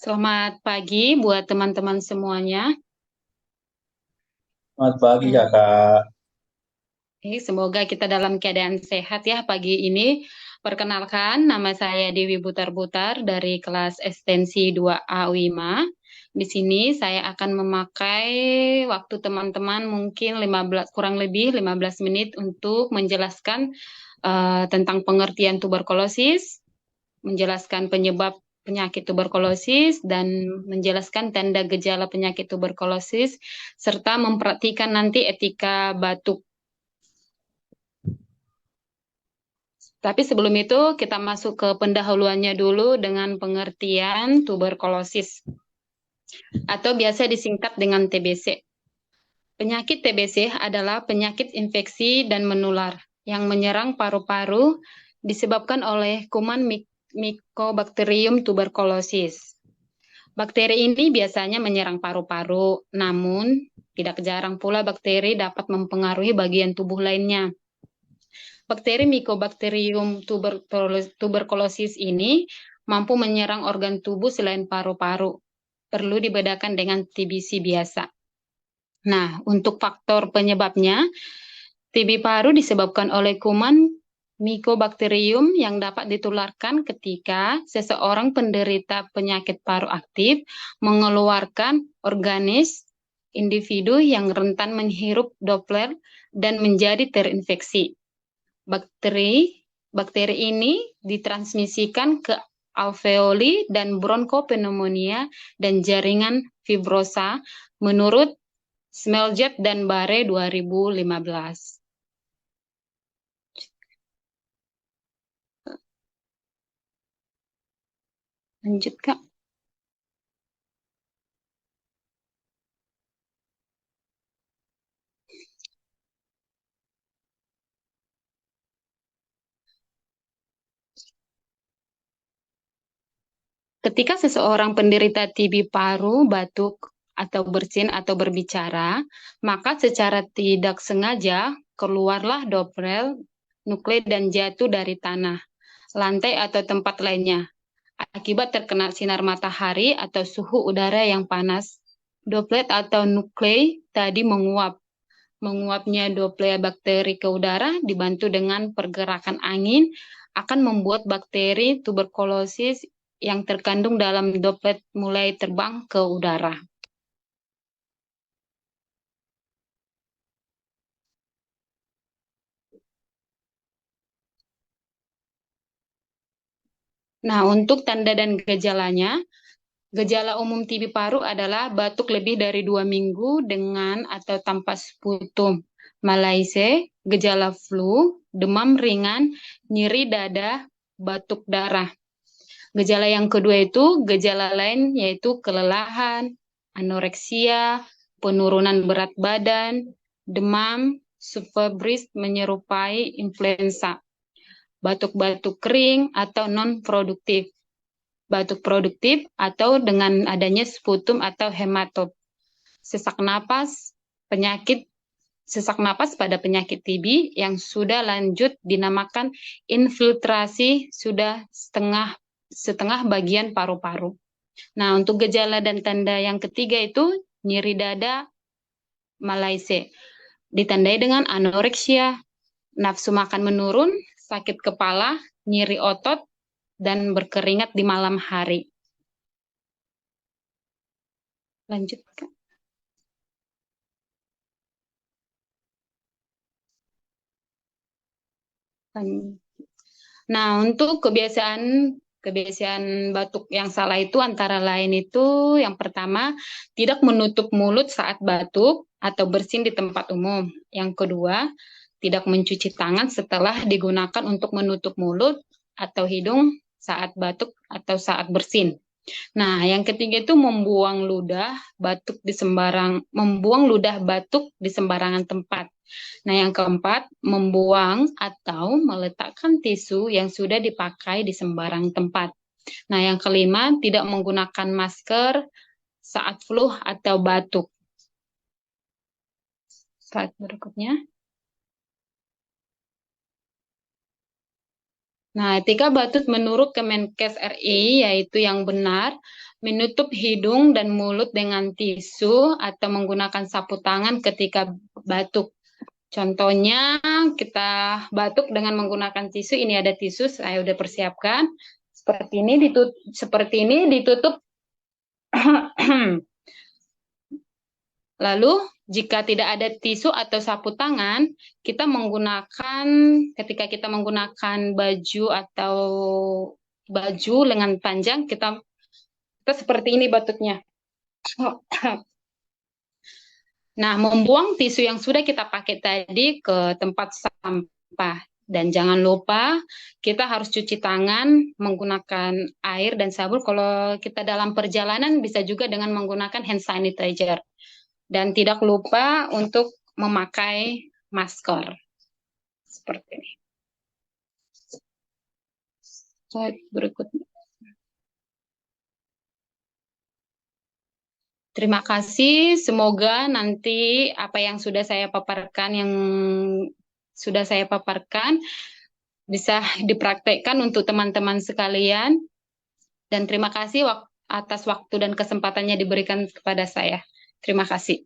Selamat pagi buat teman-teman semuanya. Selamat pagi Eh, kakak. Semoga kita dalam keadaan sehat ya pagi ini. Perkenalkan, nama saya Dewi Butar-Butar dari kelas ekstensi 2A WIMA. Di sini saya akan memakai waktu teman-teman mungkin 15, kurang lebih 15 menit untuk menjelaskan tentang pengertian tuberkulosis, menjelaskan penyebab penyakit tuberkulosis dan menjelaskan tanda gejala penyakit tuberkulosis serta memperhatikan nanti etika batuk. Tapi sebelum itu kita masuk ke pendahuluannya dulu dengan pengertian tuberkulosis atau biasa disingkat dengan TBC. Penyakit TBC adalah penyakit infeksi dan menular yang menyerang paru-paru disebabkan oleh kuman Mycobacterium tuberculosis. Bakteri ini biasanya menyerang paru-paru, namun tidak jarang pula bakteri dapat mempengaruhi bagian tubuh lainnya. Bakteri Mycobacterium tuberculosis ini mampu menyerang organ tubuh selain paru-paru. Perlu dibedakan dengan TBC biasa. Nah, untuk faktor penyebabnya, TB paru disebabkan oleh kuman Mycobacterium yang dapat ditularkan ketika seseorang penderita penyakit paru aktif mengeluarkan organisme individu yang rentan menghirup Doppler dan menjadi terinfeksi. Bakteri bakteri ini ditransmisikan ke alveoli dan bronkopneumonia dan jaringan fibrosa menurut Smeljet dan Bare 2015. Lanjut, Kak. Ketika seseorang penderita TB paru, batuk, atau bersin atau berbicara, maka secara tidak sengaja keluarlah Doppler nuklei dan jatuh dari tanah, lantai atau tempat lainnya. Akibat terkena sinar matahari atau suhu udara yang panas, droplet atau nuklei tadi menguap. Menguapnya droplet bakteri ke udara dibantu dengan pergerakan angin akan membuat bakteri tuberkulosis yang terkandung dalam droplet mulai terbang ke udara. Nah, untuk tanda dan gejalanya, gejala umum TB paru adalah batuk lebih dari 2 minggu dengan atau tanpa sputum, malaise, gejala flu, demam ringan, nyeri dada, batuk darah. Gejala yang kedua itu gejala lain yaitu kelelahan, anoreksia, penurunan berat badan, demam, subfebris menyerupai influenza, batuk-batuk kering atau non-produktif, batuk produktif atau dengan adanya sputum atau hematop, sesak napas, penyakit sesak napas pada penyakit TB yang sudah lanjut dinamakan infiltrasi sudah setengah setengah bagian paru-paru. Nah, untuk gejala dan tanda yang ketiga itu nyeri dada, malaise, ditandai dengan anoreksia, nafsu makan menurun, sakit kepala, nyeri otot, dan berkeringat di malam hari. Lanjut, Kak. Nah, untuk kebiasaan kebiasaan batuk yang salah itu antara lain itu yang pertama, tidak menutup mulut saat batuk atau bersin di tempat umum. Yang kedua, tidak mencuci tangan setelah digunakan untuk menutup mulut atau hidung saat batuk atau saat bersin. Nah, yang ketiga itu membuang ludah batuk di sembarangan tempat. Nah, yang keempat, membuang atau meletakkan tisu yang sudah dipakai di sembarang tempat. Nah, yang kelima, tidak menggunakan masker saat flu atau batuk. Slide berikutnya. Nah, etika batuk menurut Kemenkes RI yaitu yang benar, menutup hidung dan mulut dengan tisu atau menggunakan sapu tangan ketika batuk. Contohnya kita batuk dengan menggunakan tisu. Ini ada tisu, saya udah persiapkan. Seperti ini ditutup. Lalu, jika tidak ada tisu atau sapu tangan, ketika kita menggunakan baju atau baju lengan panjang, kita seperti ini batuknya. Nah, membuang tisu yang sudah kita pakai tadi ke tempat sampah. Dan jangan lupa kita harus cuci tangan menggunakan air dan sabun. Kalau kita dalam perjalanan bisa juga dengan menggunakan hand sanitizer. Dan tidak lupa untuk memakai masker. Seperti ini. Slide berikutnya. Terima kasih. Semoga nanti apa yang sudah saya paparkan bisa dipraktekkan untuk teman-teman sekalian. Dan terima kasih atas waktu dan kesempatannya diberikan kepada saya. Terima kasih.